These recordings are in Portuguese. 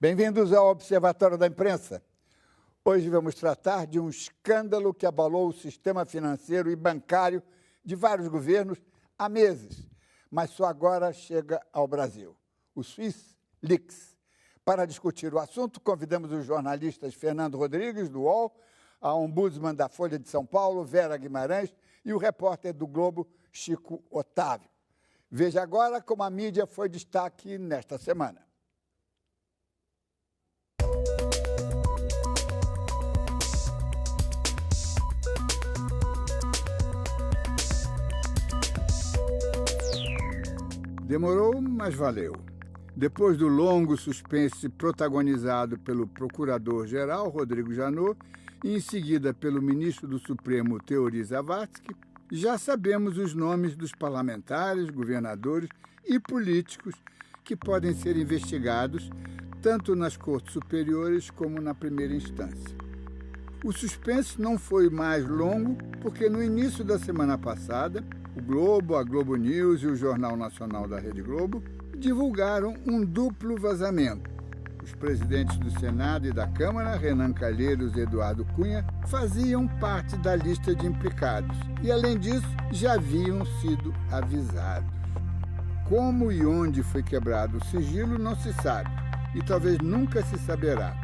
Bem-vindos ao Observatório da Imprensa. Hoje vamos tratar de um escândalo que abalou o sistema financeiro e bancário de vários governos há meses, mas só agora chega ao Brasil, o Swiss Leaks. Para discutir o assunto, convidamos os jornalistas Fernando Rodrigues, do UOL, a ombudsman da Folha de São Paulo, Vera Guimarães, e o repórter do Globo, Chico Otávio. Veja agora como a mídia foi destaque nesta semana. Demorou, mas valeu. Depois do longo suspense protagonizado pelo procurador-geral, Rodrigo Janot, e em seguida pelo ministro do Supremo, Teori Zavascki, já sabemos os nomes dos parlamentares, governadores e políticos que podem ser investigados tanto nas cortes superiores como na primeira instância. O suspense não foi mais longo porque no início da semana passada, o Globo, a Globo News e o Jornal Nacional da Rede Globo divulgaram um duplo vazamento. Os presidentes do Senado e da Câmara, Renan Calheiros e Eduardo Cunha, faziam parte da lista de implicados e, além disso, já haviam sido avisados. Como e onde foi quebrado o sigilo não se sabe e talvez nunca se saberá,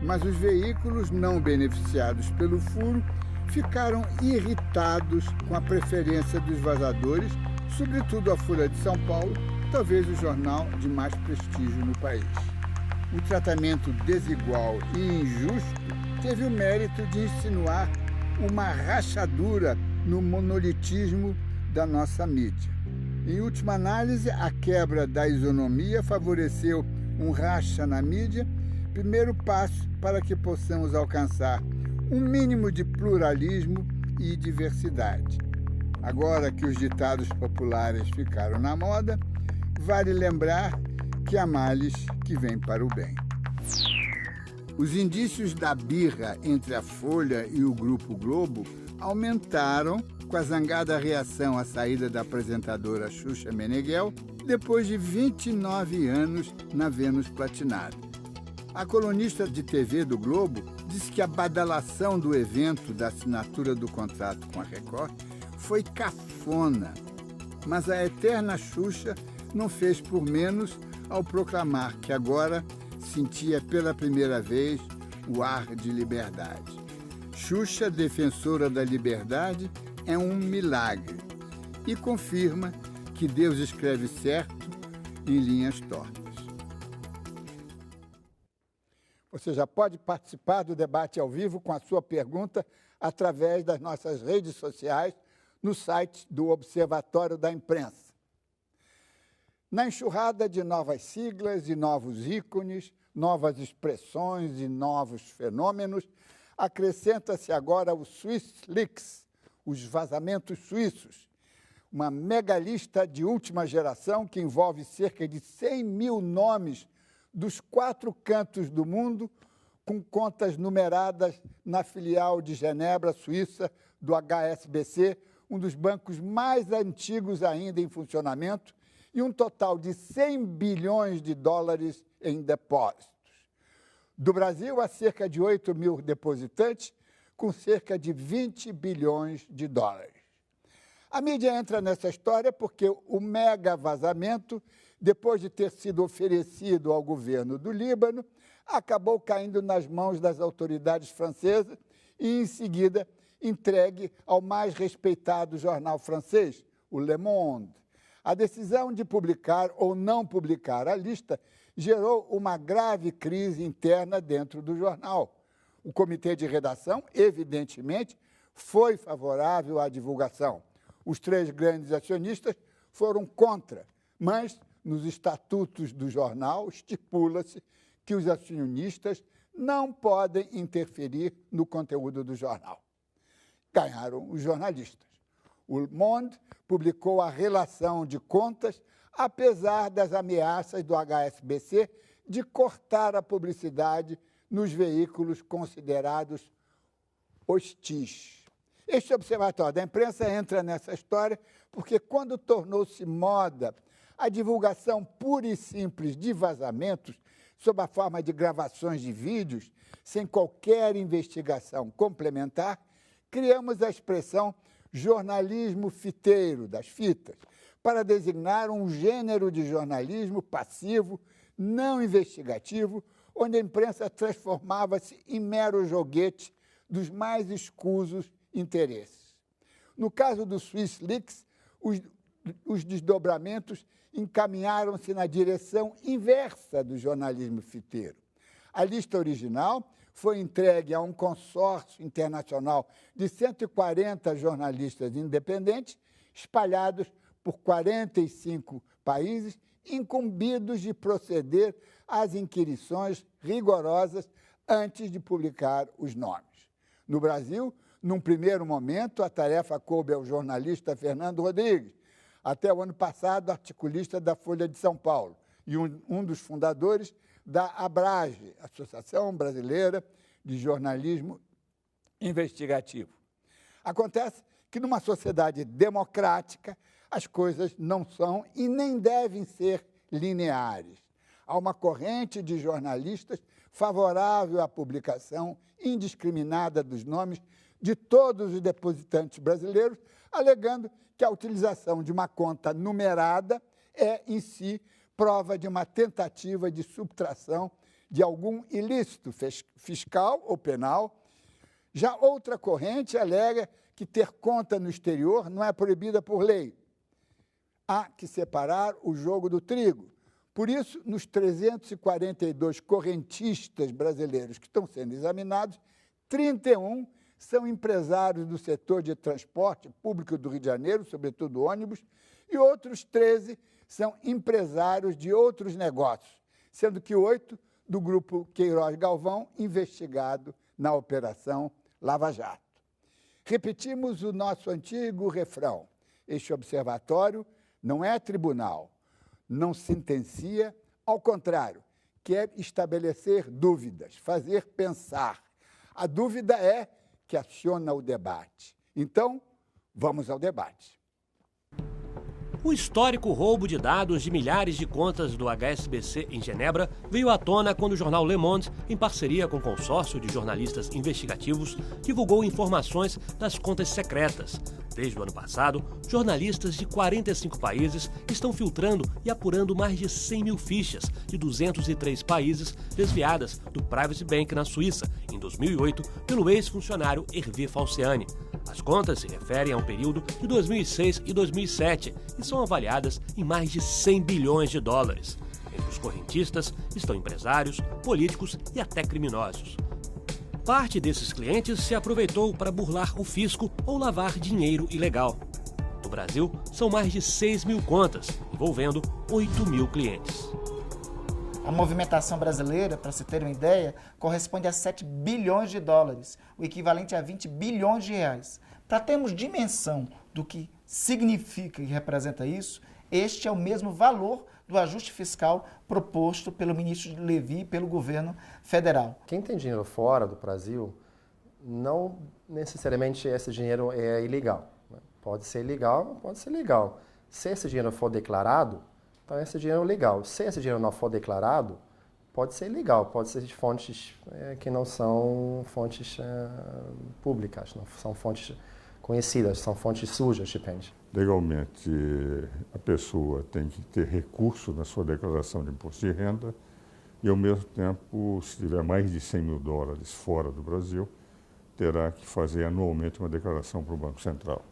mas os veículos não beneficiados pelo furo ficaram irritados com a preferência dos vazadores, sobretudo a Folha de São Paulo, talvez o jornal de mais prestígio no país. O tratamento desigual e injusto teve o mérito de insinuar uma rachadura no monolitismo da nossa mídia. Em última análise, a quebra da isonomia favoreceu um racha na mídia, primeiro passo para que possamos alcançar um mínimo de pluralismo e diversidade. Agora que os ditados populares ficaram na moda, vale lembrar que há males que vêm para o bem. Os indícios da birra entre a Folha e o Grupo Globo aumentaram com a zangada reação à saída da apresentadora Xuxa Meneghel depois de 29 anos na Vênus Platinada. A colunista de TV do Globo disse que a badalação do evento da assinatura do contrato com a Record foi cafona, mas a eterna Xuxa não fez por menos ao proclamar que agora sentia pela primeira vez o ar de liberdade. Xuxa, defensora da liberdade, é um milagre e confirma que Deus escreve certo em linhas tortas. Você já pode participar do debate ao vivo com a sua pergunta através das nossas redes sociais no site do Observatório da Imprensa. Na enxurrada de novas siglas e novos ícones, novas expressões e novos fenômenos, acrescenta-se agora o Swiss Leaks, os vazamentos suíços, uma mega lista de última geração que envolve cerca de 100 mil nomes dos 4 cantos do mundo, com contas numeradas na filial de Genebra, Suíça, do HSBC, um dos bancos mais antigos ainda em funcionamento, e um total de 100 bilhões de dólares em depósitos. Do Brasil, há cerca de 8 mil depositantes, com cerca de 20 bilhões de dólares. A mídia entra nessa história porque o mega vazamento, depois de ter sido oferecido ao governo do Líbano, acabou caindo nas mãos das autoridades francesas e, em seguida, entregue ao mais respeitado jornal francês, o Le Monde. A decisão de publicar ou não publicar a lista gerou uma grave crise interna dentro do jornal. O comitê de redação, evidentemente, foi favorável à divulgação. Os 3 grandes acionistas foram contra, mas nos estatutos do jornal estipula-se que os acionistas não podem interferir no conteúdo do jornal. Ganharam os jornalistas. O Le Monde publicou a relação de contas, apesar das ameaças do HSBC de cortar a publicidade nos veículos considerados hostis. Este Observatório da Imprensa entra nessa história porque, quando tornou-se moda a divulgação pura e simples de vazamentos, sob a forma de gravações de vídeos, sem qualquer investigação complementar, criamos a expressão jornalismo fiteiro, das fitas, para designar um gênero de jornalismo passivo, não investigativo, onde a imprensa transformava-se em mero joguete dos mais escusos interesses. No caso do Swiss Leaks, os desdobramentos encaminharam-se na direção inversa do jornalismo fiteiro. A lista original foi entregue a um consórcio internacional de 140 jornalistas independentes, espalhados por 45 países, incumbidos de proceder às inquirições rigorosas antes de publicar os nomes. No Brasil, num primeiro momento, a tarefa coube ao jornalista Fernando Rodrigues, até o ano passado articulista da Folha de São Paulo e um dos fundadores da ABRAGE, Associação Brasileira de Jornalismo Investigativo. Acontece que, numa sociedade democrática, as coisas não são e nem devem ser lineares. Há uma corrente de jornalistas favorável à publicação indiscriminada dos nomes de todos os depositantes brasileiros, alegando que a utilização de uma conta numerada é, em si, prova de uma tentativa de subtração de algum ilícito fiscal ou penal. Já outra corrente alega que ter conta no exterior não é proibida por lei. Há que separar o jogo do trigo. Por isso, nos 342 correntistas brasileiros que estão sendo examinados, 31 são empresários do setor de transporte público do Rio de Janeiro, sobretudo ônibus, e outros 13 são empresários de outros negócios, sendo que 8 do grupo Queiroz Galvão, investigado na Operação Lava Jato. Repetimos o nosso antigo refrão: este observatório não é tribunal, não sentencia, ao contrário, quer estabelecer dúvidas, fazer pensar. A dúvida é que aciona o debate. Então, vamos ao debate. O histórico roubo de dados de milhares de contas do HSBC em Genebra veio à tona quando o jornal Le Monde, em parceria com o consórcio de jornalistas investigativos, divulgou informações das contas secretas. Desde o ano passado, jornalistas de 45 países estão filtrando e apurando mais de 100 mil fichas de 203 países desviadas do Private Bank na Suíça, em 2008, pelo ex-funcionário Hervé Falciani. As contas se referem a um período de 2006 e 2007 e são avaliadas em mais de 100 bilhões de dólares. Entre os correntistas estão empresários, políticos e até criminosos. Parte desses clientes se aproveitou para burlar o fisco ou lavar dinheiro ilegal. No Brasil, são mais de 6 mil contas, envolvendo 8 mil clientes. A movimentação brasileira, para se ter uma ideia, corresponde a 7 bilhões de dólares, o equivalente a 20 bilhões de reais. Para termos dimensão do que significa e representa isso, este é o mesmo valor do ajuste fiscal proposto pelo ministro Levi e pelo governo federal. Quem tem dinheiro fora do Brasil, não necessariamente esse dinheiro é ilegal. Pode ser legal, pode ser legal. Se esse dinheiro for declarado, então esse dinheiro é legal. Se esse dinheiro não for declarado, pode ser ilegal, pode ser de fontes que não são fontes públicas, não são fontes conhecidas, são fontes sujas, depende. Legalmente, a pessoa tem que ter recurso na sua declaração de imposto de renda e, ao mesmo tempo, se tiver mais de 100 mil dólares fora do Brasil, terá que fazer anualmente uma declaração para o Banco Central.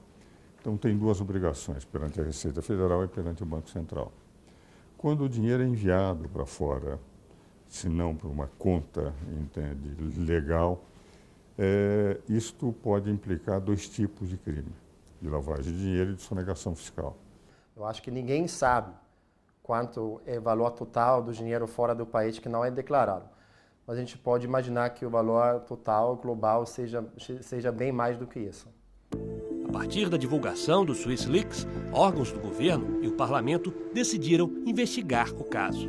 Então, tem duas obrigações perante a Receita Federal e perante o Banco Central. Quando o dinheiro é enviado para fora, se não por uma conta, entende, legal, isto pode implicar dois tipos de crime: de lavagem de dinheiro e de sonegação fiscal. Eu acho que ninguém sabe quanto é o valor total do dinheiro fora do país que não é declarado. Mas a gente pode imaginar que o valor total global seja bem mais do que isso. A partir da divulgação do Swiss Leaks, órgãos do governo e o parlamento decidiram investigar o caso.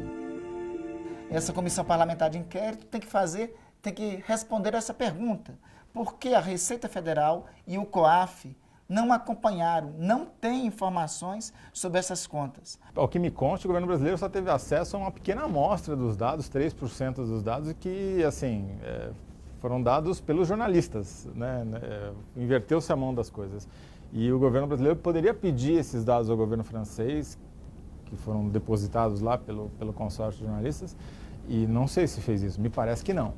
Essa comissão parlamentar de inquérito tem que responder essa pergunta. Por que a Receita Federal e o COAF não acompanharam, não têm informações sobre essas contas. Ao que me consta, o governo brasileiro só teve acesso a uma pequena amostra dos dados, 3% dos dados, que, assim, foram dados pelos jornalistas, né? Inverteu-se a mão das coisas. E o governo brasileiro poderia pedir esses dados ao governo francês, que foram depositados lá pelo consórcio de jornalistas, e não sei se fez isso, me parece que não.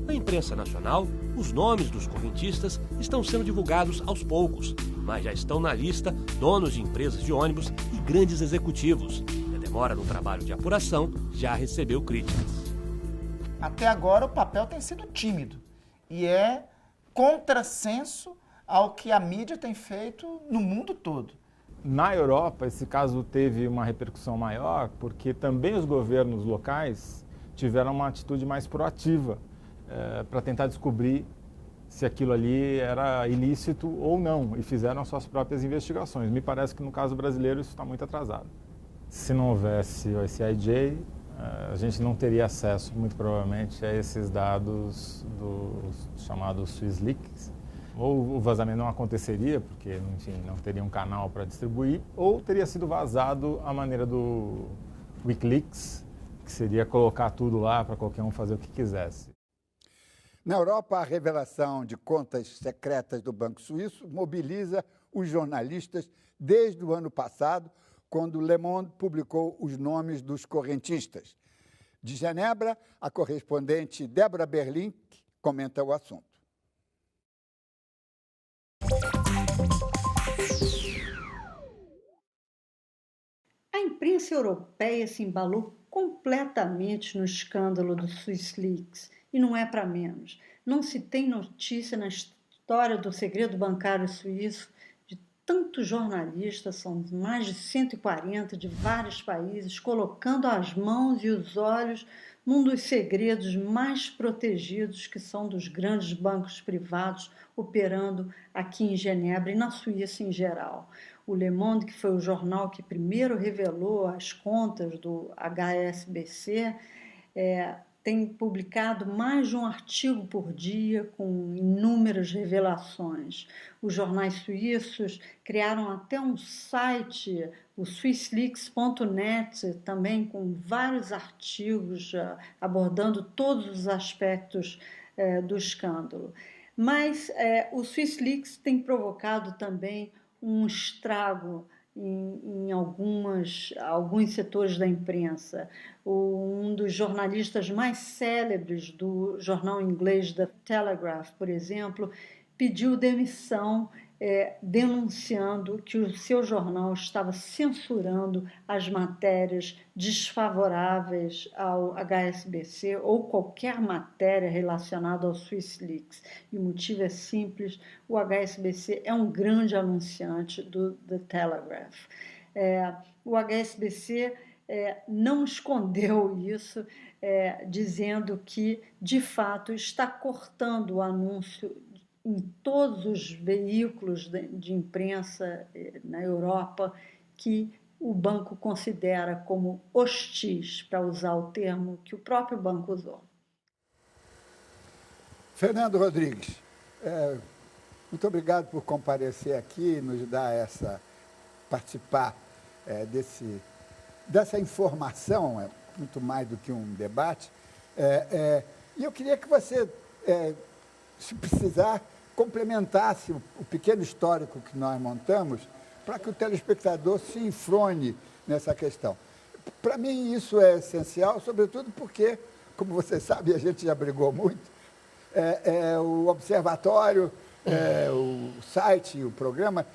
Na imprensa nacional, os nomes dos correntistas estão sendo divulgados aos poucos, mas já estão na lista donos de empresas de ônibus e grandes executivos. E a demora no trabalho de apuração já recebeu críticas. Até agora o papel tem sido tímido e é contrassenso ao que a mídia tem feito no mundo todo. Na Europa, esse caso teve uma repercussão maior porque também os governos locais tiveram uma atitude mais proativa para tentar descobrir se aquilo ali era ilícito ou não e fizeram as suas próprias investigações. Me parece que no caso brasileiro isso está muito atrasado. Se não houvesse o ICIJ, a gente não teria acesso, muito provavelmente, a esses dados dos chamados Swiss Leaks. Ou o vazamento não aconteceria, porque, enfim, não teria um canal para distribuir, ou teria sido vazado à maneira do Wikileaks, que seria colocar tudo lá para qualquer um fazer o que quisesse. Na Europa, a revelação de contas secretas do Banco Suíço mobiliza os jornalistas desde o ano passado, quando Le Monde publicou os nomes dos correntistas. De Genebra, a correspondente Débora Berlin comenta o assunto. A imprensa europeia se embalou completamente no escândalo do Swiss Leaks, e não é para menos. Não se tem notícia na história do segredo bancário suíço de tantos jornalistas, são mais de 140 de vários países, colocando as mãos e os olhos num dos segredos mais protegidos, que são dos grandes bancos privados operando aqui em Genebra e na Suíça em geral. O Le Monde, que foi o jornal que primeiro revelou as contas do HSBC, tem publicado mais de um artigo por dia com inúmeras revelações. Os jornais suíços criaram até um site, o swissleaks.net, também com vários artigos abordando todos os aspectos do escândalo. Mas o Swiss Leaks tem provocado também um estrago em alguns setores da imprensa. Um dos jornalistas mais célebres do jornal inglês The Telegraph, por exemplo, pediu demissão, denunciando que o seu jornal estava censurando as matérias desfavoráveis ao HSBC ou qualquer matéria relacionada ao Swiss Leaks. E o motivo é simples: o HSBC é um grande anunciante do The Telegraph. O HSBC não escondeu isso, dizendo que, de fato, está cortando o anúncio em todos os veículos de imprensa na Europa que o banco considera como hostis, para usar o termo que o próprio banco usou. Fernando Rodrigues, muito obrigado por comparecer aqui, nos dar participar dessa informação, muito mais do que um debate. E eu queria que você, se precisar, complementasse o pequeno histórico que nós montamos para que o telespectador se enfrone nessa questão. Para mim, isso é essencial, sobretudo porque, como você sabe, a gente já brigou muito, o observatório, o site, o programa,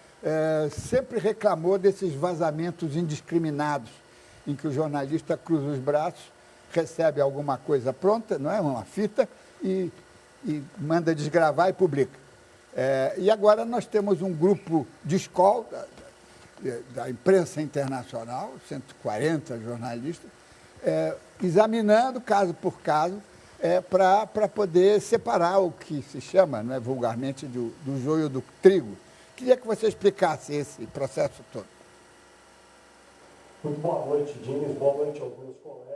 sempre reclamou desses vazamentos indiscriminados, em que o jornalista cruza os braços, recebe alguma coisa pronta, não é, uma fita, e manda desgravar e publica. E agora nós temos um grupo de escola da imprensa internacional, 140 jornalistas, examinando caso por caso, para poder separar o que se chama, né, vulgarmente, do joio do trigo. Queria que você explicasse esse processo todo. Muito boa noite, Diniz. Boa noite aos meus colegas.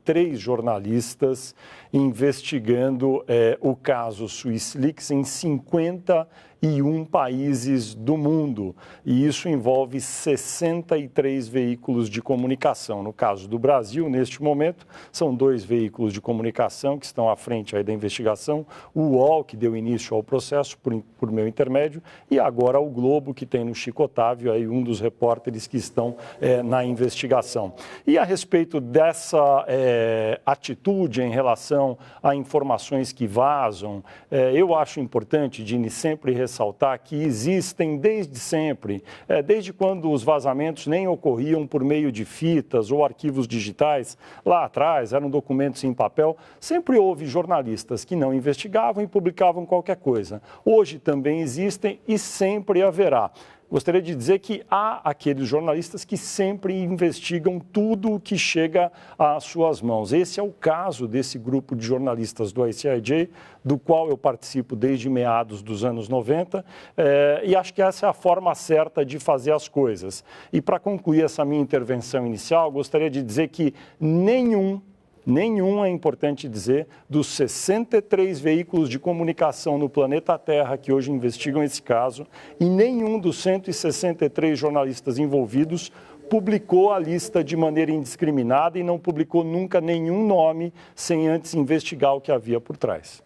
3 jornalistas investigando o caso SwissLeaks em 51 países do mundo. E isso envolve 63 veículos de comunicação. No caso do Brasil, neste momento, são 2 veículos de comunicação que estão à frente aí da investigação. O UOL, que deu início ao processo por meu intermédio, e agora o Globo, que tem no Chico Otávio aí um dos repórteres que estão na investigação. E a respeito dessa atitude em relação a informações que vazam, eu acho importante, Dini, sempre ressaltar que existem desde sempre, desde quando os vazamentos nem ocorriam por meio de fitas ou arquivos digitais, lá atrás eram documentos em papel, sempre houve jornalistas que não investigavam e publicavam qualquer coisa. Hoje também existem e sempre haverá. Gostaria de dizer que há aqueles jornalistas que sempre investigam tudo o que chega às suas mãos. Esse é o caso desse grupo de jornalistas do ICIJ, do qual eu participo desde meados dos anos 90, e acho que essa é a forma certa de fazer as coisas. E para concluir essa minha intervenção inicial, gostaria de dizer que nenhum, é importante dizer, dos 63 veículos de comunicação no planeta Terra que hoje investigam esse caso, e nenhum dos 163 jornalistas envolvidos publicou a lista de maneira indiscriminada e não publicou nunca nenhum nome sem antes investigar o que havia por trás.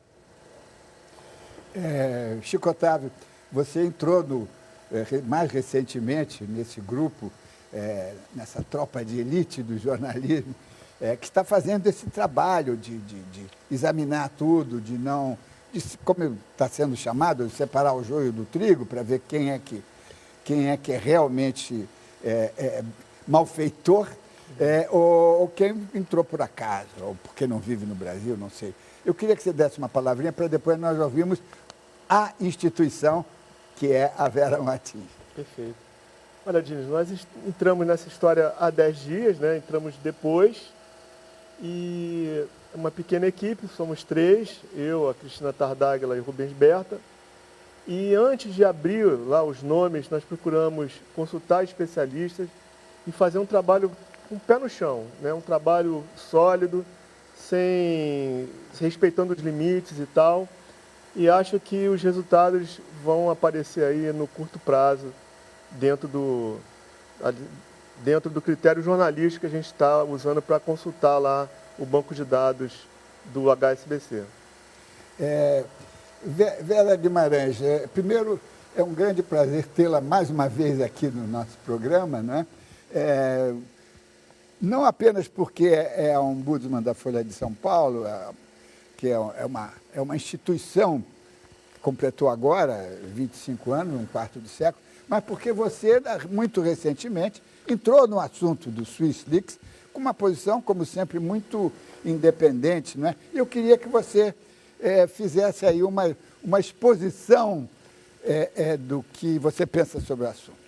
Chico Otávio, você entrou mais recentemente nesse grupo, nessa tropa de elite do jornalismo, que está fazendo esse trabalho de examinar tudo, como está sendo chamado, de separar o joio do trigo para ver quem é que é realmente malfeitor, ou quem entrou por acaso, ou porque não vive no Brasil, não sei. Eu queria que você desse uma palavrinha para depois nós ouvirmos a instituição que é a Vera Martins. Perfeito. Olha, Diniz, nós entramos nessa história há 10 dias, né? Entramos depois. E uma pequena equipe, somos 3, eu, a Cristina Tardáguila e o Rubens Berta. E antes de abrir lá os nomes, nós procuramos consultar especialistas e fazer um trabalho com o pé no chão, né? Um trabalho sólido, respeitando os limites e tal. E acho que os resultados vão aparecer aí no curto prazo, dentro do critério jornalístico que a gente está usando para consultar lá o banco de dados do HSBC. Vera Guimarães, primeiro é um grande prazer tê-la mais uma vez aqui no nosso programa, né? Não apenas porque é a ombudsman da Folha de São Paulo, que é uma instituição que completou agora 25 anos, um quarto de século, mas porque você, muito recentemente, entrou no assunto do SwissLeaks com uma posição, como sempre, muito independente, não é? Eu queria que você fizesse aí uma exposição do que você pensa sobre o assunto.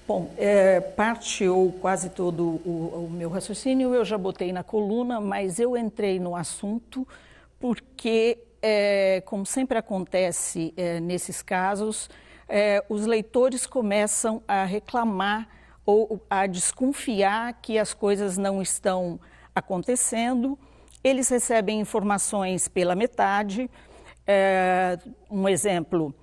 Bom, parte ou quase todo o meu raciocínio eu já botei na coluna, mas eu entrei no assunto porque, como sempre acontece nesses casos, os leitores começam a reclamar ou a desconfiar que as coisas não estão acontecendo, eles recebem informações pela metade. Um exemplo,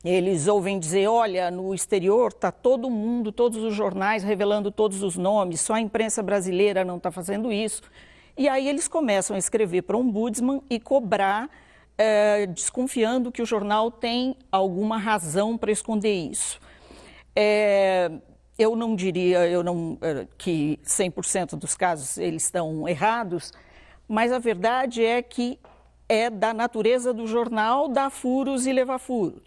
eles ouvem dizer, olha, no exterior está todo mundo, todos os jornais revelando todos os nomes, só a imprensa brasileira não está fazendo isso. E aí eles começam a escrever para o ombudsman e cobrar, desconfiando que o jornal tem alguma razão para esconder isso. Eu não diria que 100% dos casos eles estão errados, mas a verdade é que é da natureza do jornal dar furos e levar furo.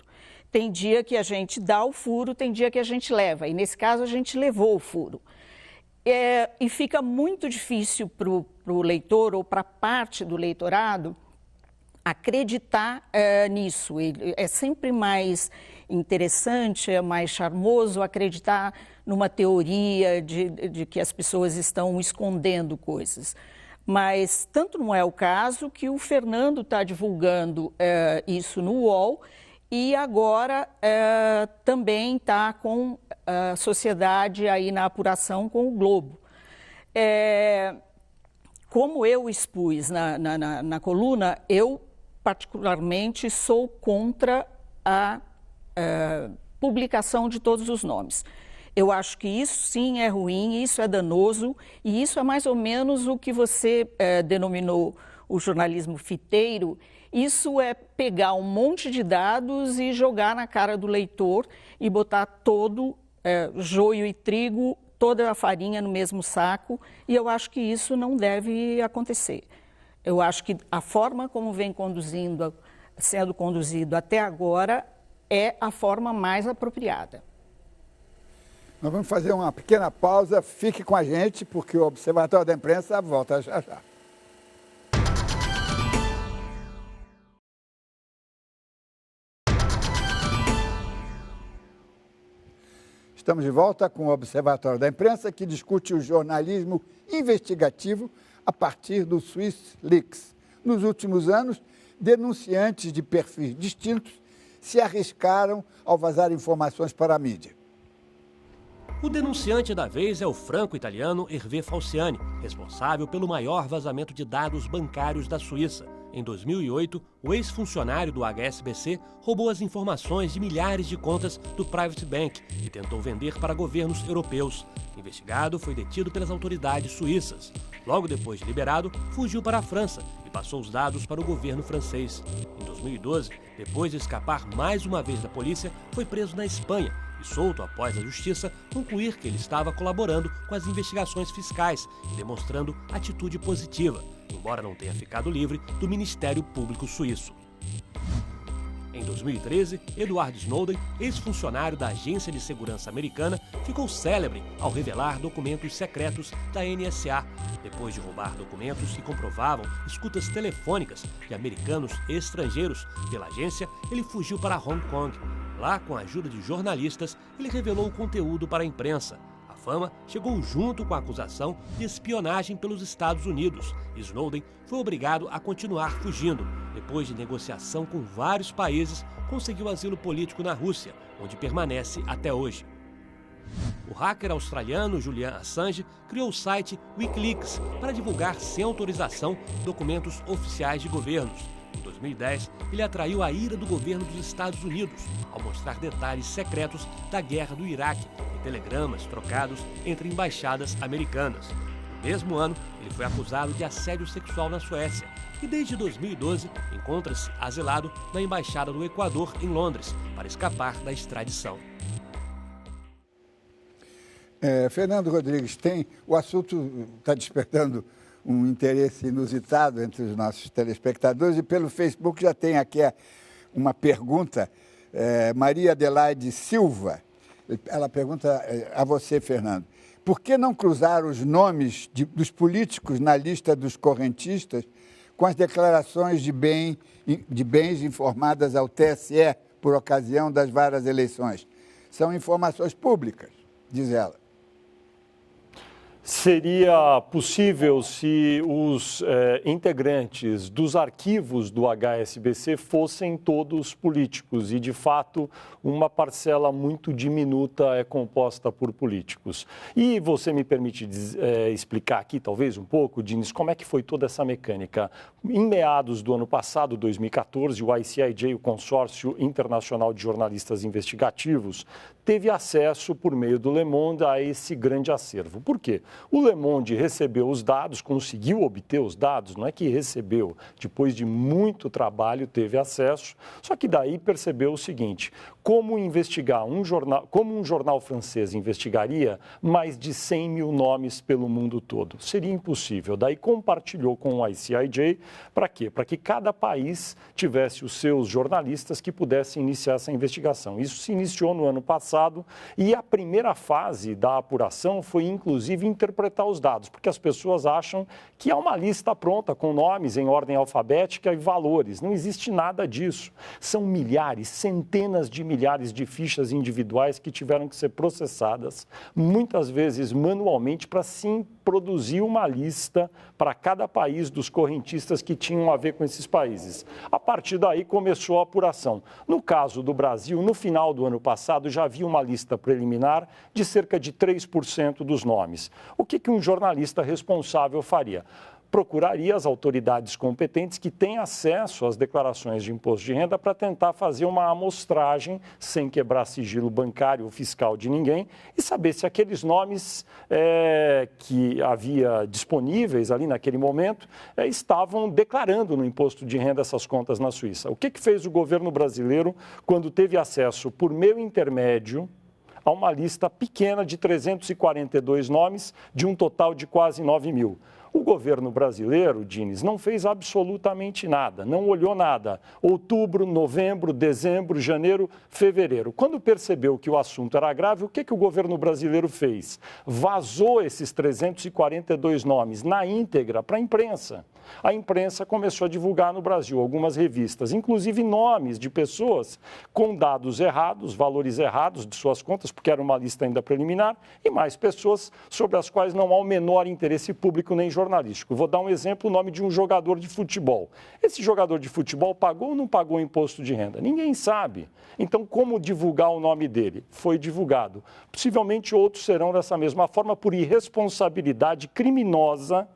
Tem dia que a gente dá o furo, tem dia que a gente leva, e nesse caso a gente levou o furo. E fica muito difícil para o leitor ou para parte do leitorado acreditar nisso. É sempre mais interessante, é mais charmoso acreditar numa teoria de que as pessoas estão escondendo coisas. Mas tanto não é o caso que o Fernando está divulgando isso no UOL e agora também está com sociedade aí na apuração com o Globo. Como eu expus na coluna, eu particularmente sou contra a publicação de todos os nomes. Eu acho que isso sim é ruim, isso é danoso, e isso é mais ou menos o que você denominou o jornalismo fiteiro. Isso é pegar um monte de dados e jogar na cara do leitor e botar todo joio e trigo, toda a farinha no mesmo saco, e eu acho que isso não deve acontecer. Eu acho que a forma como vem sendo conduzido até agora é a forma mais apropriada. Nós vamos fazer uma pequena pausa, fique com a gente, porque o Observatório da Imprensa volta já já. Estamos de volta com o Observatório da Imprensa, que discute o jornalismo investigativo a partir do SwissLeaks. Nos últimos anos, denunciantes de perfis distintos se arriscaram ao vazar informações para a mídia. O denunciante da vez é o franco-italiano Hervé Falciani, responsável pelo maior vazamento de dados bancários da Suíça. Em 2008, o ex-funcionário do HSBC roubou as informações de milhares de contas do Private Bank e tentou vender para governos europeus. Investigado, foi detido pelas autoridades suíças. Logo depois de liberado, fugiu para a França e passou os dados para o governo francês. Em 2012, depois de escapar mais uma vez da polícia, foi preso na Espanha e solto após a justiça concluir que ele estava colaborando com as investigações fiscais e demonstrando atitude positiva, embora não tenha ficado livre do Ministério Público Suíço. Em 2013, Edward Snowden, ex-funcionário da Agência de Segurança Americana, ficou célebre ao revelar documentos secretos da NSA. Depois de roubar documentos que comprovavam escutas telefônicas de americanos e estrangeiros pela agência, ele fugiu para Hong Kong. Lá, com a ajuda de jornalistas, ele revelou o conteúdo para a imprensa. A fama chegou junto com a acusação de espionagem pelos Estados Unidos. Snowden foi obrigado a continuar fugindo. Depois de negociação com vários países, conseguiu asilo político na Rússia, onde permanece até hoje. O hacker australiano Julian Assange criou o site Wikileaks para divulgar sem autorização documentos oficiais de governos. Em 2010, ele atraiu a ira do governo dos Estados Unidos ao mostrar detalhes secretos da guerra do Iraque e telegramas trocados entre embaixadas americanas. No mesmo ano, ele foi acusado de assédio sexual na Suécia e desde 2012 encontra-se asilado na Embaixada do Equador em Londres para escapar da extradição. Fernando Rodrigues, o assunto está despertando um interesse inusitado entre os nossos telespectadores e pelo Facebook já tem aqui uma pergunta. Maria Adelaide Silva, ela pergunta a você, Fernando, por que não cruzar os nomes dos políticos na lista dos correntistas com as declarações de bens informadas ao TSE por ocasião das várias eleições? São informações públicas, diz ela. Seria possível se os integrantes dos arquivos do HSBC fossem todos políticos e, de fato, uma parcela muito diminuta é composta por políticos. E você me permite explicar aqui, talvez, um pouco, Diniz, como é que foi toda essa mecânica? Em meados do ano passado, 2014, o ICIJ, o Consórcio Internacional de Jornalistas Investigativos, teve acesso, por meio do Le Monde, a esse grande acervo. Por quê? O Le Monde recebeu os dados, conseguiu obter os dados, não é que recebeu, depois de muito trabalho teve acesso, só que daí percebeu o seguinte, como um jornal francês investigaria mais de 100 mil nomes pelo mundo todo? Seria impossível. Daí compartilhou com o ICIJ, para quê? Para que cada país tivesse os seus jornalistas que pudessem iniciar essa investigação. Isso se iniciou no ano passado e a primeira fase da apuração foi, inclusive, interpretar os dados, porque as pessoas acham que há uma lista pronta com nomes em ordem alfabética e valores. Não existe nada disso. São milhares, centenas de milhares de fichas individuais que tiveram que ser processadas, muitas vezes manualmente, para produziu uma lista para cada país dos correntistas que tinham a ver com esses países. A partir daí começou a apuração. No caso do Brasil, no final do ano passado, já havia uma lista preliminar de cerca de 3% dos nomes. O que um jornalista responsável faria? Procuraria as autoridades competentes que têm acesso às declarações de imposto de renda para tentar fazer uma amostragem, sem quebrar sigilo bancário ou fiscal de ninguém, e saber se aqueles nomes que havia disponíveis ali naquele momento estavam declarando no imposto de renda essas contas na Suíça. O que fez o governo brasileiro quando teve acesso, por meu intermédio, a uma lista pequena de 342 nomes, de um total de quase 9 mil? O governo brasileiro, Diniz, não fez absolutamente nada, não olhou nada. Outubro, novembro, dezembro, janeiro, fevereiro. Quando percebeu que o assunto era grave, o que o governo brasileiro fez? Vazou esses 342 nomes na íntegra para a imprensa. A imprensa começou a divulgar no Brasil algumas revistas, inclusive nomes de pessoas com dados errados, valores errados de suas contas, porque era uma lista ainda preliminar, e mais pessoas sobre as quais não há o menor interesse público nem jornalístico. Vou dar um exemplo, o nome de um jogador de futebol. Esse jogador de futebol pagou ou não pagou imposto de renda? Ninguém sabe. Então, como divulgar o nome dele? Foi divulgado. Possivelmente outros serão dessa mesma forma por irresponsabilidade criminosa,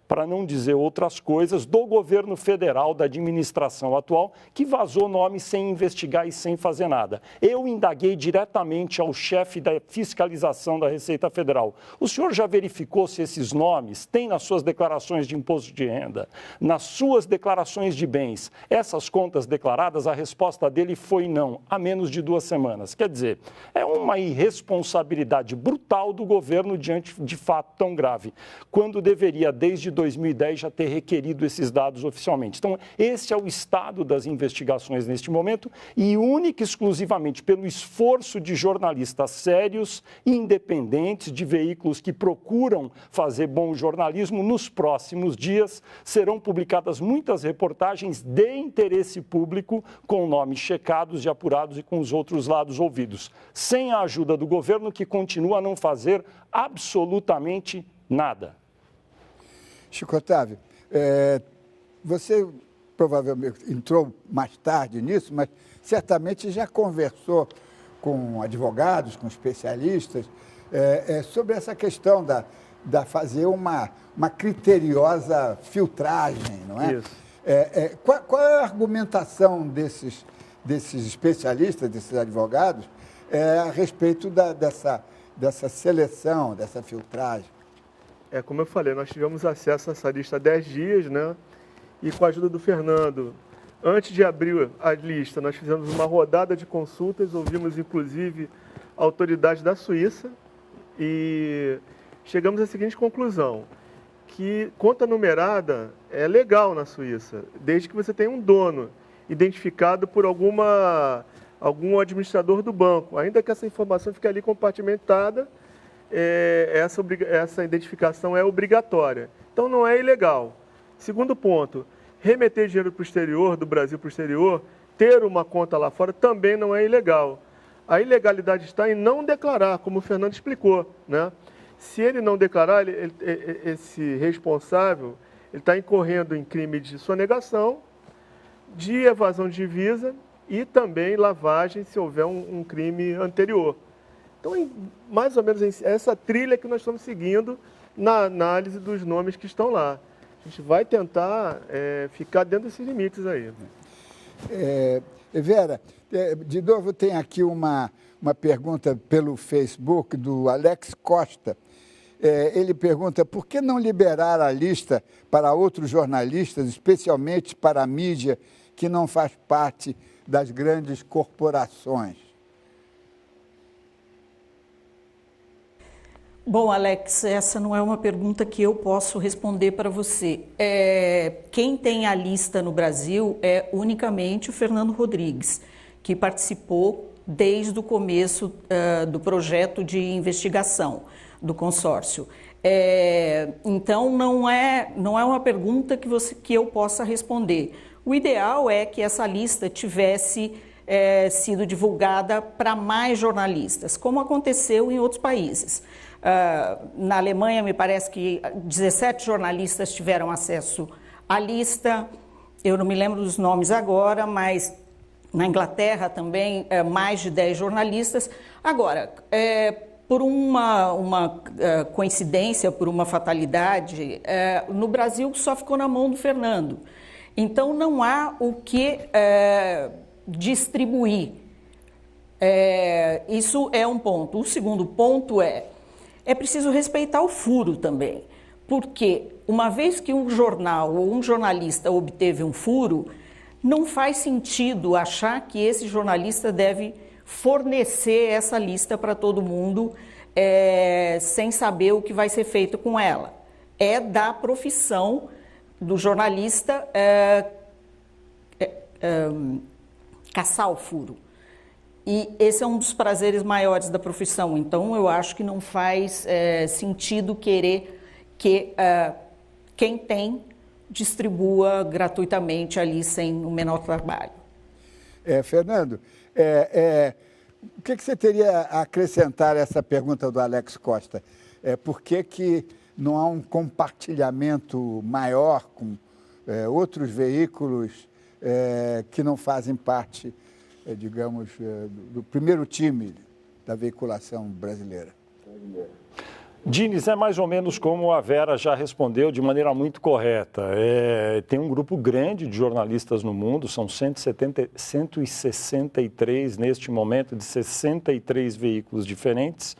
para não dizer outras coisas, do governo federal, da administração atual, que vazou nome sem investigar e sem fazer nada. Eu indaguei diretamente ao chefe da fiscalização da Receita Federal. O senhor já verificou se esses nomes têm nas suas declarações de imposto de renda, nas suas declarações de bens, essas contas declaradas? A resposta dele foi não, há menos de 2 semanas. Quer dizer, é uma irresponsabilidade brutal do governo diante de fato tão grave, quando deveria, desde 2010, já ter requerido esses dados oficialmente. Então, esse é o estado das investigações neste momento e única e exclusivamente pelo esforço de jornalistas sérios e independentes, de veículos que procuram fazer bom jornalismo. Nos próximos dias serão publicadas muitas reportagens de interesse público com nomes checados e apurados e com os outros lados ouvidos, sem a ajuda do governo, que continua a não fazer absolutamente nada. Chico Otávio, você provavelmente entrou mais tarde nisso, mas certamente já conversou com advogados, com especialistas, sobre essa questão da fazer uma criteriosa filtragem, não é? Isso. Qual é a argumentação desses especialistas, desses advogados, a respeito dessa seleção, dessa filtragem? Como eu falei, nós tivemos acesso a essa lista há 10 dias, né? E com a ajuda do Fernando, antes de abrir a lista, nós fizemos uma rodada de consultas, ouvimos inclusive a autoridade da Suíça e chegamos à seguinte conclusão, que conta numerada é legal na Suíça, desde que você tenha um dono identificado por algum administrador do banco, ainda que essa informação fique ali compartimentada. Essa identificação é obrigatória. Então, não é ilegal. Segundo ponto, remeter dinheiro para o exterior, do Brasil para o exterior, ter uma conta lá fora, também não é ilegal. A ilegalidade está em não declarar, como o Fernando explicou, né? Se ele não declarar, esse responsável está incorrendo em crime de sonegação, de evasão de divisa e também lavagem, se houver um crime anterior. Então, mais ou menos essa trilha que nós estamos seguindo na análise dos nomes que estão lá. A gente vai tentar ficar dentro desses limites aí. Vera, de novo tem aqui uma pergunta pelo Facebook do Alex Costa. Ele pergunta, por que não liberar a lista para outros jornalistas, especialmente para a mídia que não faz parte das grandes corporações? Bom, Alex, essa não é uma pergunta que eu posso responder para você. Quem tem a lista no Brasil é unicamente o Fernando Rodrigues, que participou desde o começo do projeto de investigação do consórcio. Então, não é uma pergunta que eu possa responder. O ideal é que essa lista tivesse sido divulgada para mais jornalistas, como aconteceu em outros países. Na Alemanha, me parece que 17 jornalistas tiveram acesso à lista. Eu não me lembro dos nomes agora, mas na Inglaterra também mais de 10 jornalistas. Agora, por uma coincidência, por uma fatalidade, no Brasil só ficou na mão do Fernando. Então, não há o que distribuir. Isso é um ponto. O segundo ponto é preciso respeitar o furo também, porque uma vez que um jornal ou um jornalista obteve um furo, não faz sentido achar que esse jornalista deve fornecer essa lista para todo mundo sem saber o que vai ser feito com ela. É da profissão do jornalista caçar o furo. E esse é um dos prazeres maiores da profissão. Então, eu acho que não faz sentido querer que quem tem distribua gratuitamente ali sem o menor trabalho. Fernando, o que você teria a acrescentar a essa pergunta do Alex Costa? Por que não há um compartilhamento maior com outros veículos que não fazem parte, digamos, do primeiro time da veiculação brasileira? Diniz, é mais ou menos como a Vera já respondeu de maneira muito correta. Tem um grupo grande de jornalistas no mundo, são 163 neste momento, de 63 veículos diferentes.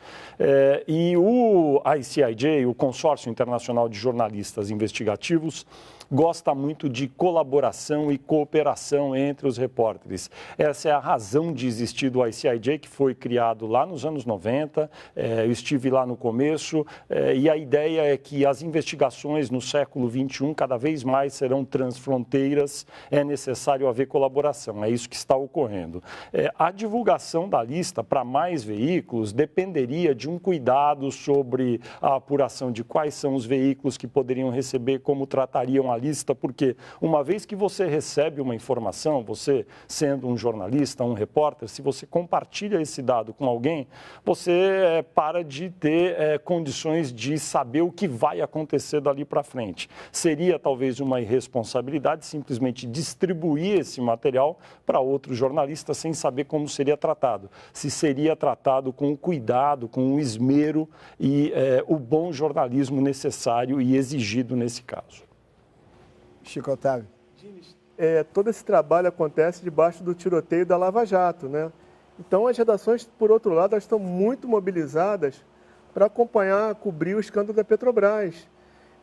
E o ICIJ, o Consórcio Internacional de Jornalistas Investigativos, gosta muito de colaboração e cooperação entre os repórteres. Essa é a razão de existir do ICIJ, que foi criado lá nos anos 90, eu estive lá no começo, e a ideia é que as investigações no século XXI cada vez mais serão transfronteiras, é necessário haver colaboração, é isso que está ocorrendo. A divulgação da lista para mais veículos dependeria de um cuidado sobre a apuração de quais são os veículos que poderiam receber, como tratariam a lista, porque uma vez que você recebe uma informação, você sendo um jornalista, um repórter, se você compartilha esse dado com alguém, você para de ter condições de saber o que vai acontecer dali para frente. Seria talvez uma irresponsabilidade simplesmente distribuir esse material para outros jornalistas sem saber como seria tratado. Se seria tratado com o cuidado, com o esmero e o bom jornalismo necessário e exigido nesse caso. Chico Otávio. Todo esse trabalho acontece debaixo do tiroteio da Lava Jato, né? Então, as redações, por outro lado, elas estão muito mobilizadas para acompanhar, cobrir o escândalo da Petrobras.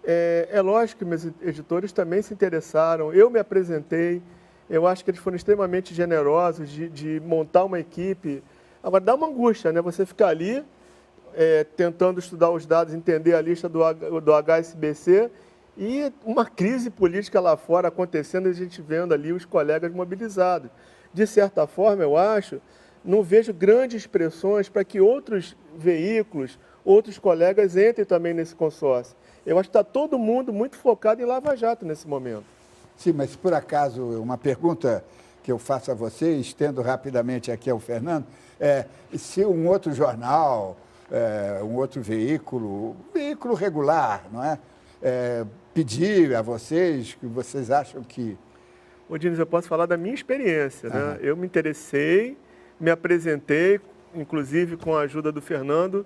É lógico que meus editores também se interessaram, eu me apresentei, eu acho que eles foram extremamente generosos de montar uma equipe. Agora, dá uma angústia, né? Você ficar ali tentando estudar os dados, entender a lista do HSBC e uma crise política lá fora acontecendo, a gente vendo ali os colegas mobilizados. De certa forma, eu acho, não vejo grandes pressões para que outros veículos, outros colegas entrem também nesse consórcio. Eu acho que está todo mundo muito focado em Lava Jato nesse momento. Sim, mas por acaso, uma pergunta que eu faço a você, estendo rapidamente aqui ao Fernando, se um outro jornal, um outro veículo regular, não é? Pedir a vocês, que vocês acham que... Ô, Diniz, eu posso falar da minha experiência, né? Eu me interessei, me apresentei, inclusive com a ajuda do Fernando,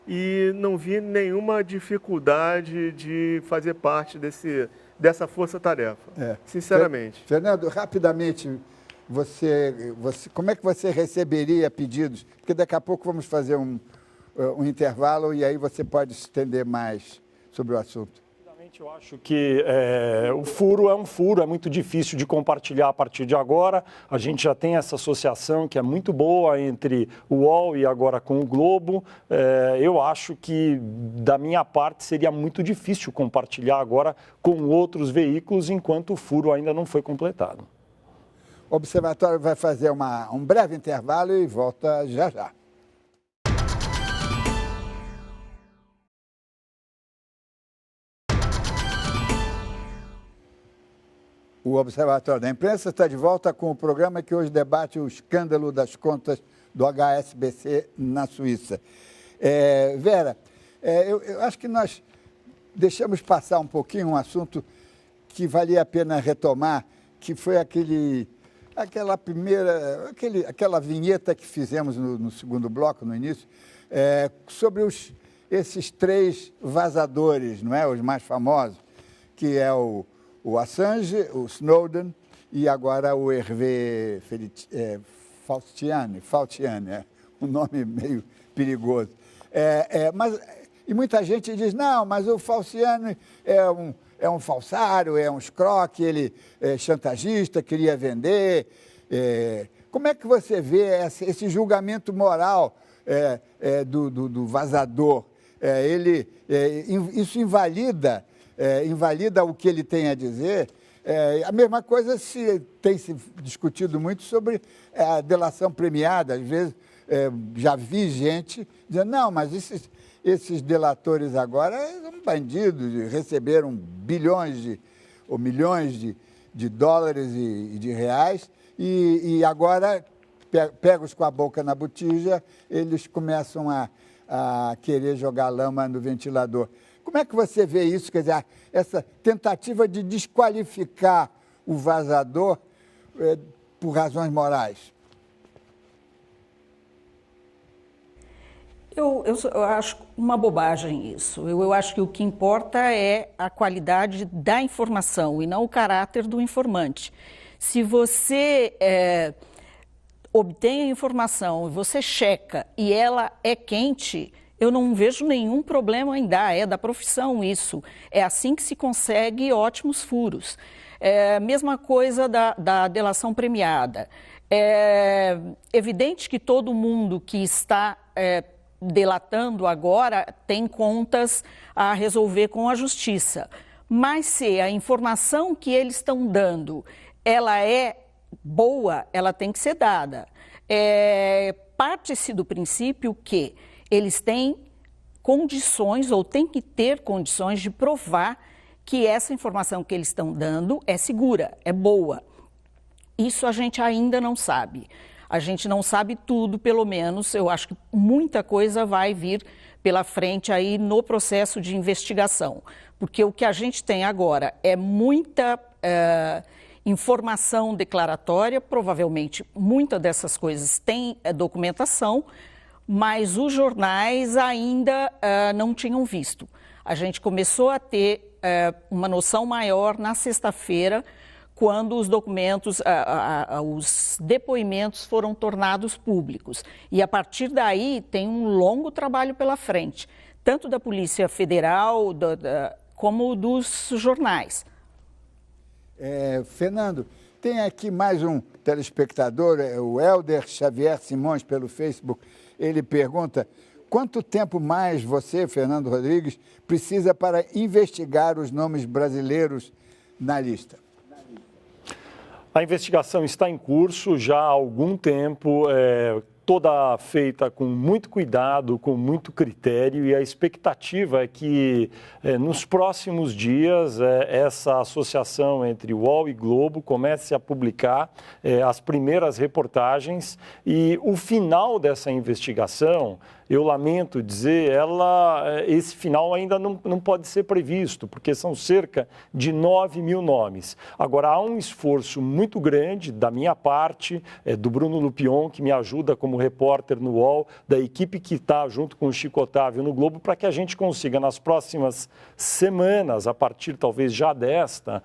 e não vi nenhuma dificuldade de fazer parte dessa força-tarefa, sinceramente. Fernando, rapidamente, como é que você receberia pedidos? Porque daqui a pouco vamos fazer um intervalo e aí você pode se estender mais sobre o assunto. Eu acho que o furo é um furo, é muito difícil de compartilhar a partir de agora. A gente já tem essa associação que é muito boa entre o UOL e agora com o Globo. Eu acho que, da minha parte, seria muito difícil compartilhar agora com outros veículos enquanto o furo ainda não foi completado. O Observatório vai fazer um breve intervalo e volta já já. O Observatório da Imprensa está de volta com o programa que hoje debate o escândalo das contas do HSBC na Suíça. Vera, Eu acho que nós deixamos passar um pouquinho um assunto que valia a pena retomar, que foi aquela vinheta que fizemos no segundo bloco, no início, sobre esses 3 vazadores, não é? Os mais famosos, que é o Assange, o Snowden e agora o Hervé Falciani, um nome meio perigoso. E muita gente diz, não, mas o Falciani é um falsário, é um escroque, ele é chantagista, queria vender. Como é que você vê esse julgamento moral do vazador? Isso invalida o que ele tem a dizer? A mesma coisa tem se discutido muito sobre a delação premiada. Às vezes já vi gente dizendo, não, mas esses delatores agora são bandidos, receberam bilhões ou milhões de dólares e de reais e agora, pegos com a boca na botija, eles começam a querer jogar lama no ventilador. Como é que você vê isso, quer dizer, essa tentativa de desqualificar o vazador por razões morais? Eu acho uma bobagem isso. Eu acho que o que importa é a qualidade da informação e não o caráter do informante. Se você obtém a informação, você checa e ela é quente, eu não vejo nenhum problema em dar, é da profissão isso. É assim que se consegue ótimos furos. Mesma coisa da delação premiada. É evidente que todo mundo que está delatando agora tem contas a resolver com a justiça. Mas se a informação que eles estão dando, ela é boa, ela tem que ser dada. Parte-se do princípio que eles têm condições, ou têm que ter condições de provar que essa informação que eles estão dando é segura, é boa. Isso a gente ainda não sabe. A gente não sabe tudo, pelo menos, eu acho que muita coisa vai vir pela frente aí no processo de investigação. Porque o que a gente tem agora é muita informação declaratória, provavelmente muitas dessas coisas têm documentação, mas os jornais ainda não tinham visto. A gente começou a ter uma noção maior na sexta-feira, quando os documentos, os depoimentos foram tornados públicos. E a partir daí tem um longo trabalho pela frente, tanto da Polícia Federal como dos jornais. Fernando, tem aqui mais um telespectador, o Helder Xavier Simões, pelo Facebook. Ele pergunta, quanto tempo mais você, Fernando Rodrigues, precisa para investigar os nomes brasileiros na lista? A investigação está em curso já há algum tempo, toda feita com muito cuidado, com muito critério, e a expectativa é que nos próximos dias essa associação entre UOL e Globo comece a publicar as primeiras reportagens e o final dessa investigação, eu lamento dizer, esse final ainda não pode ser previsto, porque são cerca de 9 mil nomes. Agora, há um esforço muito grande da minha parte, do Bruno Lupion, que me ajuda como repórter no UOL, da equipe que está junto com o Chico Otávio no Globo, para que a gente consiga, nas próximas semanas, a partir talvez já desta,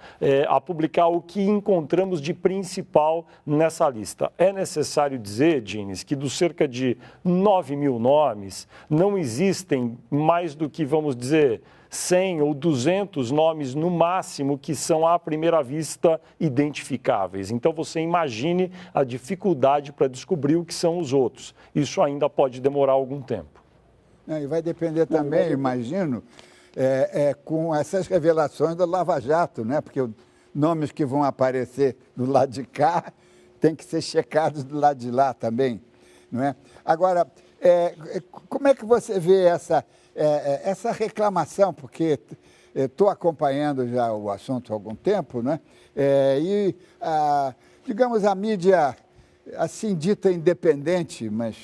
a publicar o que encontramos de principal nessa lista. É necessário dizer, Dines, que dos cerca de 9 mil nomes, não existem mais do que, vamos dizer, 100 ou 200 nomes no máximo que são à primeira vista identificáveis. Então você imagine a dificuldade para descobrir o que são os outros. Isso ainda pode demorar algum tempo. E vai depender também, imagino, com essas revelações da Lava Jato, né? Porque os nomes que vão aparecer do lado de cá têm que ser checados do lado de lá também, não é? Agora, como é que você vê essa reclamação? Porque estou acompanhando já o assunto há algum tempo, né? Digamos, a mídia, assim dita independente, mas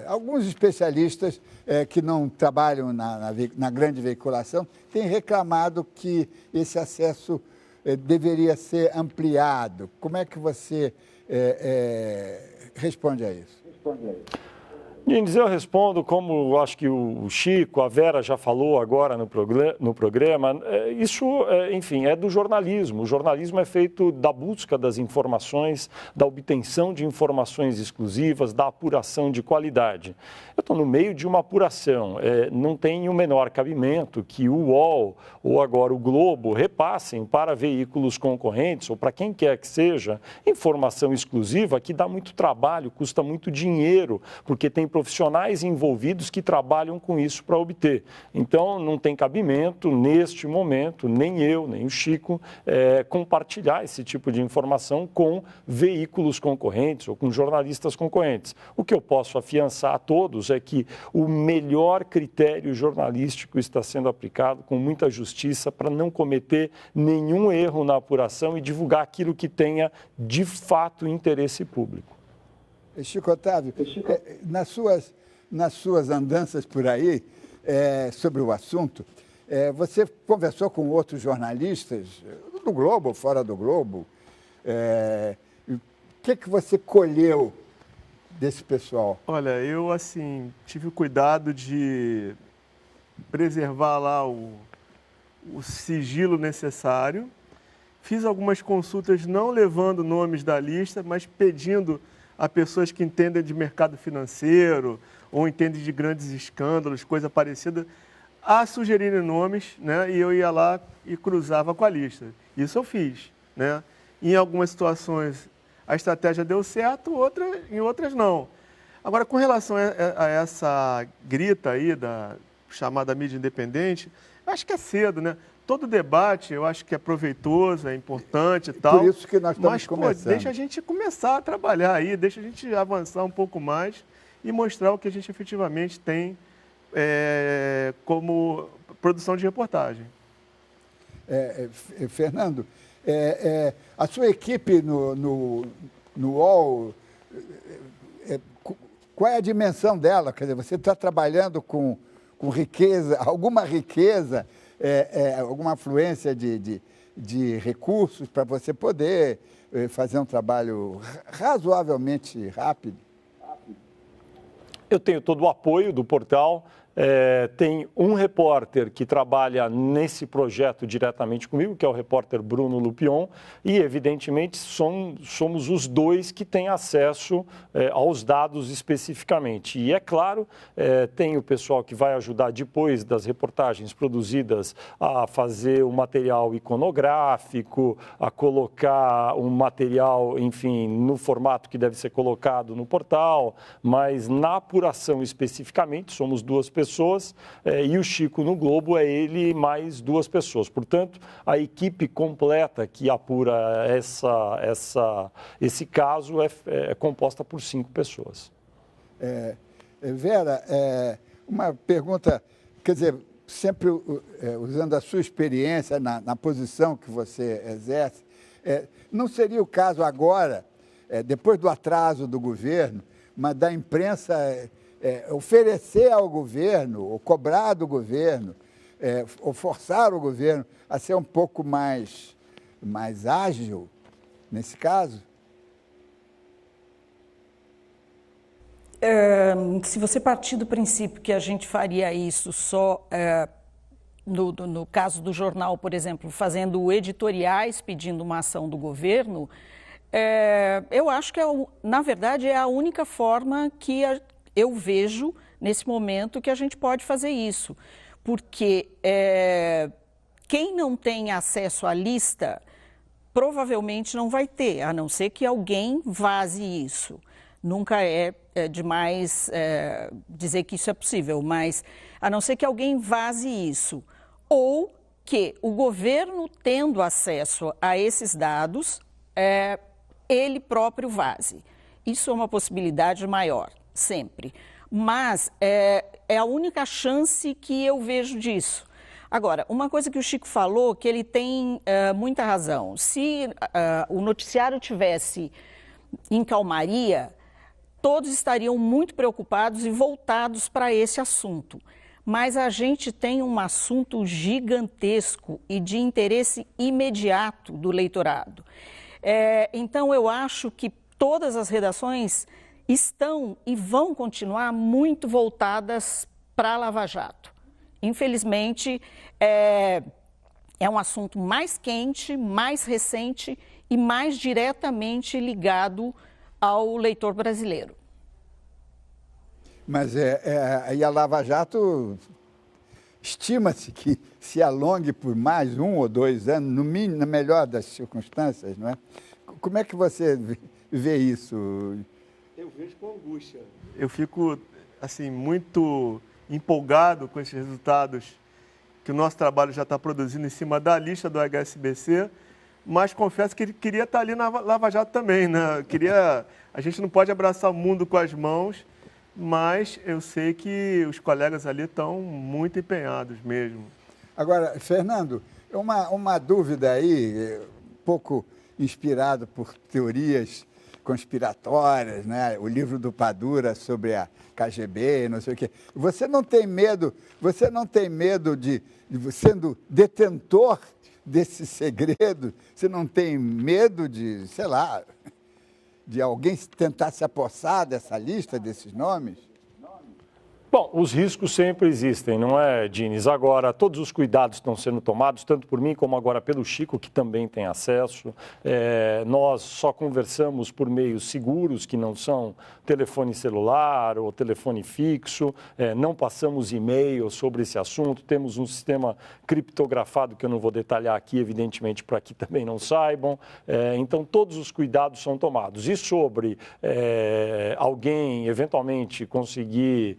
alguns especialistas que não trabalham na grande veiculação têm reclamado que esse acesso deveria ser ampliado. Como é que você responde a isso? Diniz, eu respondo como acho que o Chico, a Vera já falou agora no programa. Isso, enfim, é do jornalismo. O jornalismo é feito da busca das informações, da obtenção de informações exclusivas, da apuração de qualidade. Eu estou no meio de uma apuração. Não tem o menor cabimento que o UOL ou agora o Globo repassem para veículos concorrentes ou para quem quer que seja informação exclusiva que dá muito trabalho, custa muito dinheiro, porque tem profissionais envolvidos que trabalham com isso para obter. Então, não tem cabimento, neste momento, nem eu, nem o Chico, compartilhar esse tipo de informação com veículos concorrentes ou com jornalistas concorrentes. O que eu posso afiançar a todos é que o melhor critério jornalístico está sendo aplicado com muita justiça para não cometer nenhum erro na apuração e divulgar aquilo que tenha, de fato, interesse público. Chico Otávio, nas suas andanças por aí, sobre o assunto, você conversou com outros jornalistas, do Globo ou fora do Globo. O que você colheu desse pessoal? Olha, eu, assim, tive o cuidado de preservar lá o sigilo necessário. Fiz algumas consultas não levando nomes da lista, mas pedindo a pessoas que entendem de mercado financeiro ou entendem de grandes escândalos, coisa parecida, a sugerirem nomes, né? E eu ia lá e cruzava com a lista. Isso eu fiz, né? Em algumas situações a estratégia deu certo, em outras não. Agora, com relação a essa grita aí da chamada mídia independente, eu acho que é cedo, né? Todo debate eu acho que é proveitoso, é importante e tal. Por isso que nós estamos começando. Pô, deixa a gente começar a trabalhar aí, deixa a gente avançar um pouco mais e mostrar o que a gente efetivamente tem como produção de reportagem. Fernando, a sua equipe no UOL, qual é a dimensão dela? Quer dizer, você está trabalhando com riqueza, alguma riqueza, alguma afluência de recursos para você poder fazer um trabalho razoavelmente rápido? Eu tenho todo o apoio do portal. Tem um repórter que trabalha nesse projeto diretamente comigo, que é o repórter Bruno Lupion, e, evidentemente, somos os dois que têm acesso aos dados especificamente. E, é claro, tem o pessoal que vai ajudar depois das reportagens produzidas a fazer o material iconográfico, a colocar um material, enfim, no formato que deve ser colocado no portal, mas na apuração especificamente somos duas pessoas. E o Chico no Globo é ele mais duas pessoas. Portanto, a equipe completa que apura esse caso é composta por 5 pessoas. Vera, uma pergunta, quer dizer, sempre usando a sua experiência na posição que você exerce, não seria o caso agora, depois do atraso do governo, mas da imprensa oferecer ao governo, ou cobrar do governo, ou forçar o governo a ser um pouco mais ágil nesse caso? Se você partir do princípio que a gente faria isso só no caso do jornal, por exemplo, fazendo editoriais pedindo uma ação do governo, eu acho que, na verdade, é a única forma que eu vejo, nesse momento, que a gente pode fazer isso. Porque quem não tem acesso à lista, provavelmente não vai ter, a não ser que alguém vaze isso. Nunca é demais dizer que isso é possível, mas a não ser que alguém vaze isso. Ou que o governo, tendo acesso a esses dados, ele próprio vaze. Isso é uma possibilidade maior. Sempre. Mas é a única chance que eu vejo disso. Agora, uma coisa que o Chico falou, que ele tem muita razão. Se o noticiário tivesse em calmaria, todos estariam muito preocupados e voltados para esse assunto. Mas a gente tem um assunto gigantesco e de interesse imediato do eleitorado. Então, eu acho que todas as redações estão e vão continuar muito voltadas para a Lava Jato. Infelizmente, é um assunto mais quente, mais recente e mais diretamente ligado ao leitor brasileiro. Mas e a Lava Jato estima-se que se alongue por mais 1 ou 2 anos, no mínimo, na melhor das circunstâncias, não é? Como é que você vê isso? Eu vejo com angústia. Eu fico, assim, muito empolgado com esses resultados que o nosso trabalho já está produzindo em cima da lista do HSBC, mas confesso que ele queria estar ali na Lava Jato também, né? A gente não pode abraçar o mundo com as mãos, mas eu sei que os colegas ali estão muito empenhados mesmo. Agora, Fernando, uma dúvida aí, um pouco inspirado por teorias conspiratórias, né? O livro do Padura sobre a KGB, não sei o quê. Você não tem medo de sendo detentor desse segredo? Você não tem medo de, sei lá, de alguém tentar se apossar dessa lista, desses nomes? Bom, os riscos sempre existem, não é, Diniz? Agora, todos os cuidados estão sendo tomados, tanto por mim como agora pelo Chico, que também tem acesso. Nós só conversamos por meios seguros, que não são telefone celular ou telefone fixo, não passamos e-mail sobre esse assunto, temos um sistema criptografado que eu não vou detalhar aqui, evidentemente, para que também não saibam. Então, todos os cuidados são tomados. E sobre alguém, eventualmente, conseguir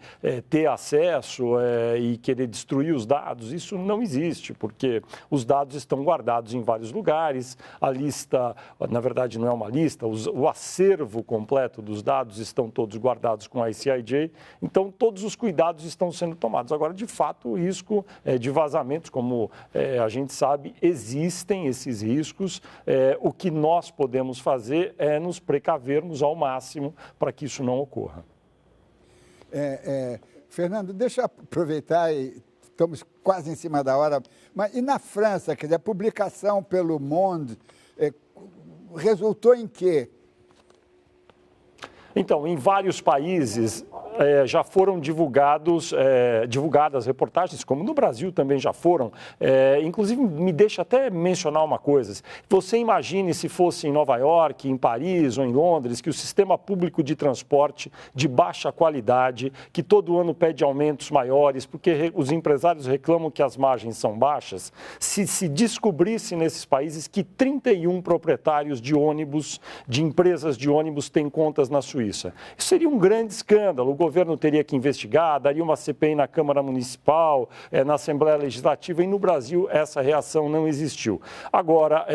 ter acesso e querer destruir os dados, isso não existe, porque os dados estão guardados em vários lugares, a lista, na verdade não é uma lista, o acervo completo dos dados estão todos guardados com a ICIJ, então todos os cuidados estão sendo tomados. Agora, de fato, o risco de vazamentos, como a gente sabe, existem esses riscos, o que nós podemos fazer é nos precavermos ao máximo para que isso não ocorra. Fernando, deixa eu aproveitar, estamos quase em cima da hora, mas e na França, quer dizer, a publicação pelo Monde resultou em quê? Então, em vários países já foram divulgadas reportagens, como no Brasil também já foram. Inclusive, me deixa até mencionar uma coisa. Você imagine se fosse em Nova York, em Paris ou em Londres, que o sistema público de transporte de baixa qualidade, que todo ano pede aumentos maiores, porque os empresários reclamam que as margens são baixas, se descobrisse nesses países que 31 proprietários de ônibus, de empresas de ônibus, têm contas na Suíça. Isso seria um grande escândalo. O governo teria que investigar, daria uma CPI na Câmara Municipal, na Assembleia Legislativa, e no Brasil essa reação não existiu. Agora,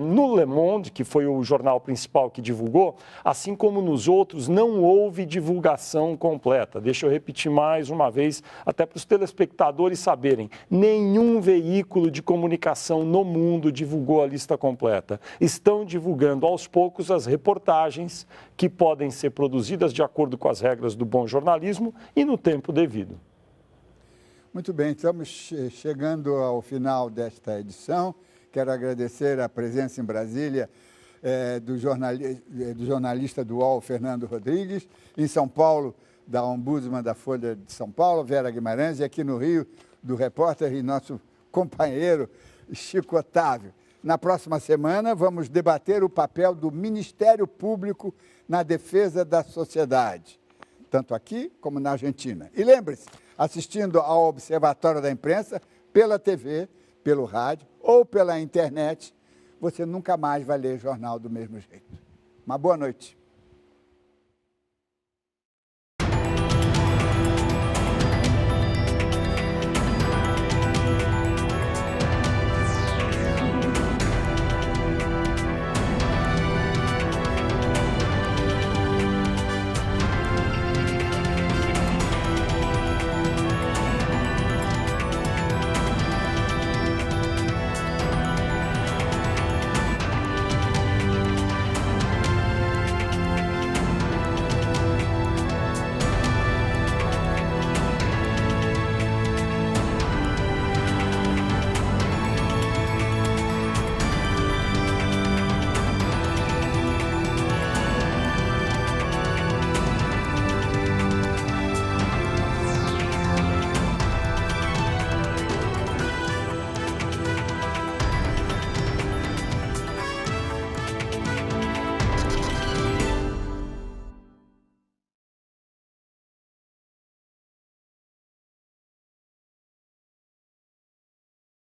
no Le Monde, que foi o jornal principal que divulgou, assim como nos outros, não houve divulgação completa. Deixa eu repetir mais uma vez, até para os telespectadores saberem, nenhum veículo de comunicação no mundo divulgou a lista completa. Estão divulgando aos poucos as reportagens que podem ser produzidas de acordo com as regras do bom jornalismo e no tempo devido. Muito bem, estamos chegando ao final desta edição. Quero agradecer a presença em Brasília do jornalista do UOL, Fernando Rodrigues, em São Paulo, da ombudsman da Folha de São Paulo, Vera Guimarães, e aqui no Rio, do repórter e nosso companheiro, Chico Otávio. Na próxima semana, vamos debater o papel do Ministério Público na defesa da sociedade, tanto aqui como na Argentina. E lembre-se, assistindo ao Observatório da Imprensa, pela TV, pelo rádio ou pela internet, você nunca mais vai ler jornal do mesmo jeito. Uma boa noite.